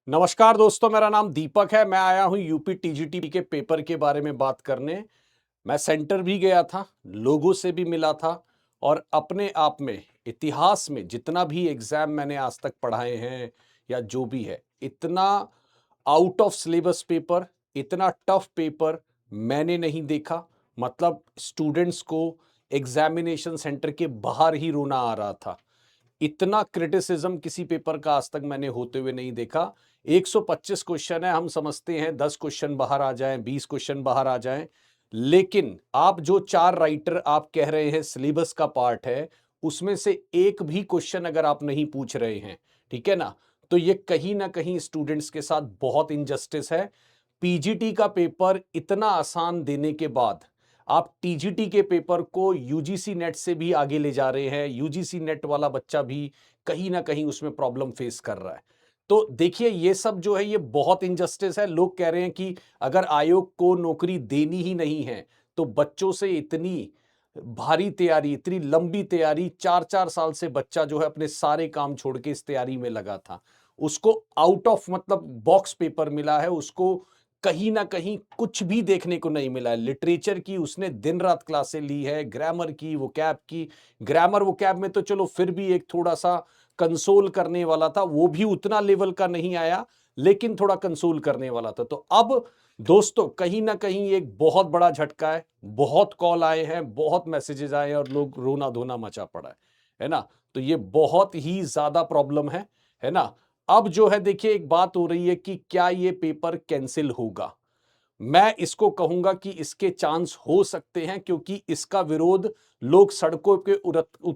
नमस्कार दोस्तों, मेरा नाम दीपक है। मैं आया हूं यूपी टीजीटी के पेपर के बारे में बात करने। मैं सेंटर भी गया था, लोगों से भी मिला था और अपने आप में इतिहास में जितना भी एग्जाम मैंने आज तक पढ़ाए हैं या जो भी है, इतना आउट ऑफ सिलेबस पेपर, इतना टफ पेपर मैंने नहीं देखा। मतलब स्टूडेंट्स को एग्जामिनेशन सेंटर के बाहर ही रोना आ रहा था। इतना क्रिटिसिज्म किसी पेपर का आज तक मैंने होते हुए नहीं देखा। 125 क्वेश्चन है, हम समझते हैं 10 क्वेश्चन बाहर आ जाएं, 20 क्वेश्चन बाहर आ जाएं, लेकिन आप जो 4 राइटर आप कह रहे हैं सिलेबस का पार्ट है, उसमें से एक भी क्वेश्चन अगर आप नहीं पूछ रहे हैं, ठीक है ना, तो ये कहीं ना कहीं स्टूडेंट्स के साथ बहुत इनजस्टिस है। पीजीटी का पेपर इतना आसान देने के बाद आप टीजीटी के पेपर को यूजीसी नेट से भी आगे ले जा रहे हैं। यूजीसी नेट वाला बच्चा भी कहीं ना कहीं उसमें प्रॉब्लम फेस कर रहा है। तो देखिए, ये सब जो है ये बहुत इनजस्टिस है। लोग कह रहे हैं कि अगर आयोग को नौकरी देनी ही नहीं है तो बच्चों से इतनी भारी तैयारी, इतनी लंबी तैयारी, 4-4 साल से बच्चा जो है अपने सारे काम छोड़ के इस तैयारी में लगा था, उसको आउट ऑफ मतलब बॉक्स पेपर मिला है। उसको कहीं ना कहीं कुछ भी देखने को नहीं मिला है। लिटरेचर की उसने दिन रात क्लासें ली है, ग्रामर की, वोकैब की। ग्रामर वोकैब में तो चलो फिर भी एक थोड़ा सा कंसोल करने वाला था, वो भी उतना लेवल का नहीं आया, लेकिन थोड़ा कंसोल करने वाला था। तो अब दोस्तों कहीं ना कहीं एक बहुत बड़ा झटका है। बहुत कॉल आए हैं, बहुत मैसेजेस आए हैं और लोग रोना धोना मचा पड़ा है ना। तो ये बहुत ही ज्यादा प्रॉब्लम है ना। अब जो है देखिए, एक बात हो रही है कि क्या ये पेपर कैंसिल होगा। मैं इसको कहूंगा कि इसके चांस हो सकते हैं, क्योंकि इसका विरोध लोग सड़कों पे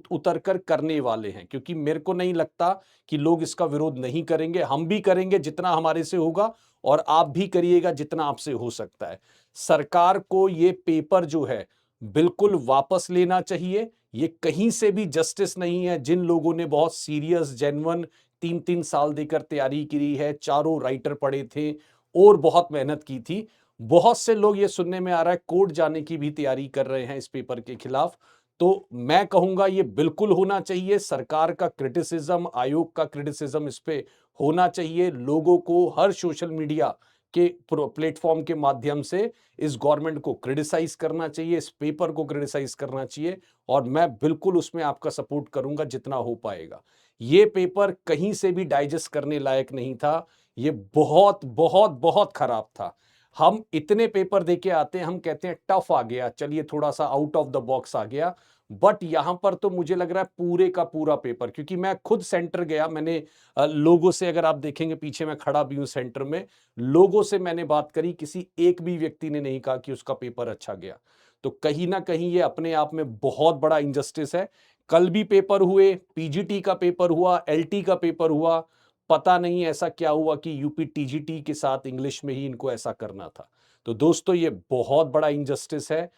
उतर कर करने वाले हैं। क्योंकि मेरे को नहीं लगता कि लोग इसका विरोध नहीं करेंगे। हम भी करेंगे जितना हमारे से होगा और आप भी करिएगा जितना आपसे हो सकता है। सरकार को ये पेपर जो है बिल्कुल वापस लेना चाहिए। ये कहीं से भी जस्टिस नहीं है। जिन लोगों ने बहुत सीरियस जेन्युइन 3-3 साल देकर तैयारी की है, चारों राइटर पढ़े थे और बहुत मेहनत की थी, बहुत से लोग ये सुनने में आ रहा है कोर्ट जाने की भी तैयारी कर रहे हैं इस पेपर के खिलाफ। तो मैं कहूंगा ये बिल्कुल होना चाहिए। सरकार का क्रिटिसिज्म, आयोग का क्रिटिसिज्म इस पे होना चाहिए। लोगों को हर सोशल मीडिया के प्लेटफॉर्म के माध्यम से इस गवर्नमेंट को क्रिटिसाइज करना चाहिए, इस पेपर को क्रिटिसाइज करना चाहिए और मैं बिल्कुल उसमें आपका सपोर्ट करूंगा जितना हो पाएगा। ये पेपर कहीं से भी डाइजेस्ट करने लायक नहीं था। ये बहुत बहुत बहुत खराब था। हम इतने पेपर देके आते हैं, हम कहते हैं टफ आ गया, चलिए थोड़ा सा आउट ऑफ द बॉक्स आ गया, बट यहां पर तो मुझे लग रहा है पूरे का पूरा पेपर, क्योंकि मैं खुद सेंटर गया, मैंने लोगों से, अगर आप देखेंगे पीछे मैं खड़ा भी हूं सेंटर में, लोगों से मैंने बात करी, किसी एक भी व्यक्ति ने नहीं कहा कि उसका पेपर अच्छा गया। तो कहीं ना कहीं ये अपने आप में बहुत बड़ा इंजस्टिस है। कल भी पेपर हुए, पीजीटी का पेपर हुआ, एलटी का पेपर हुआ, पता नहीं ऐसा क्या हुआ कि यूपी टीजीटी के साथ इंग्लिश में ही इनको ऐसा करना था। तो दोस्तों ये बहुत बड़ा इनजस्टिस है।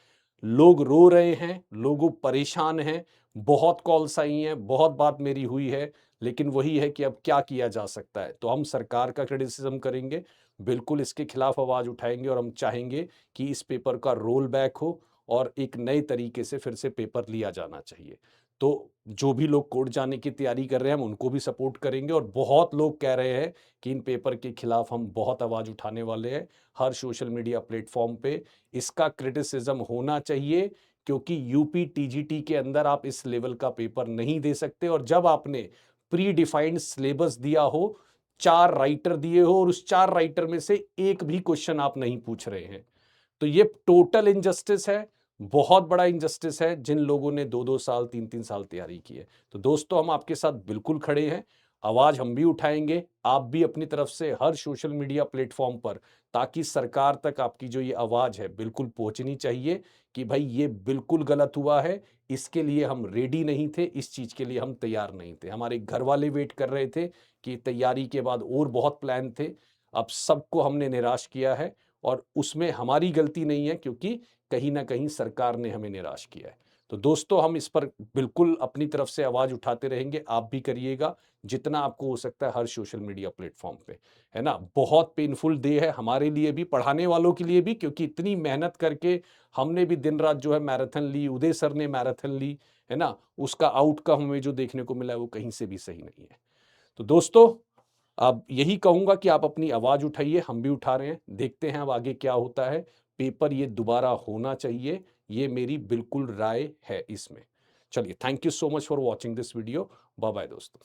लोग रो रहे हैं, लोग परेशान हैं, बहुत कॉल्स आई हैं, बहुत बात मेरी हुई है, लेकिन वही है कि अब क्या किया जा सकता है। तो हम सरकार का क्रिटिसिज्म करेंगे, बिल्कुल इसके खिलाफ आवाज उठाएंगे और हम चाहेंगे कि इस पेपर का रोल बैक हो और एक नए तरीके से फिर से पेपर लिया जाना चाहिए। तो जो भी लोग कोर्ट जाने की तैयारी कर रहे हैं हम उनको भी सपोर्ट करेंगे और बहुत लोग कह रहे हैं कि इन पेपर के खिलाफ हम बहुत आवाज उठाने वाले हैं हर सोशल मीडिया प्लेटफॉर्म पे। इसका क्रिटिसिज्म होना चाहिए, क्योंकि यूपी टीजीटी के अंदर आप इस लेवल का पेपर नहीं दे सकते। और जब आपने प्री डिफाइंड सिलेबस दिया हो, 4 राइटर दिए हो और उस 4 राइटर में से एक भी क्वेश्चन आप नहीं पूछ रहे हैं, तो ये टोटल इनजस्टिस है। बहुत बड़ा इनजस्टिस है जिन लोगों ने 2-2 साल 3-3 साल तैयारी की है। तो दोस्तों हम आपके साथ बिल्कुल खड़े हैं, आवाज हम भी उठाएंगे, आप भी अपनी तरफ से हर सोशल मीडिया प्लेटफॉर्म पर, ताकि सरकार तक आपकी जो ये आवाज है बिल्कुल पहुंचनी चाहिए कि भाई ये बिल्कुल गलत हुआ है। इसके लिए हम रेडी नहीं थे, इस चीज के लिए हम तैयार नहीं थे। हमारे घर वाले वेट कर रहे थे कि तैयारी के बाद और बहुत प्लान थे, अब सबको हमने निराश किया है और उसमें हमारी गलती नहीं है, क्योंकि कहीं ना कहीं सरकार ने हमें निराश किया है। तो दोस्तों हम इस पर बिल्कुल अपनी तरफ से आवाज उठाते रहेंगे, आप भी करिएगा जितना आपको हो सकता है हर सोशल मीडिया प्लेटफॉर्म पे, है ना। बहुत पेनफुल डे है हमारे लिए भी, पढ़ाने वालों के लिए भी, क्योंकि इतनी मेहनत करके हमने भी दिन रात जो है मैराथन ली, उदय सर ने मैराथन ली, है ना। उसका आउटकम हमें जो देखने को मिला है वो कहीं से भी सही नहीं है। तो दोस्तों अब यही कहूँगा कि आप अपनी आवाज़ उठाइए, हम भी उठा रहे हैं, देखते हैं अब आगे क्या होता है। पेपर ये दोबारा होना चाहिए, ये मेरी बिल्कुल राय है इसमें। चलिए, thank you so much for watching this video. Bye bye दोस्तों।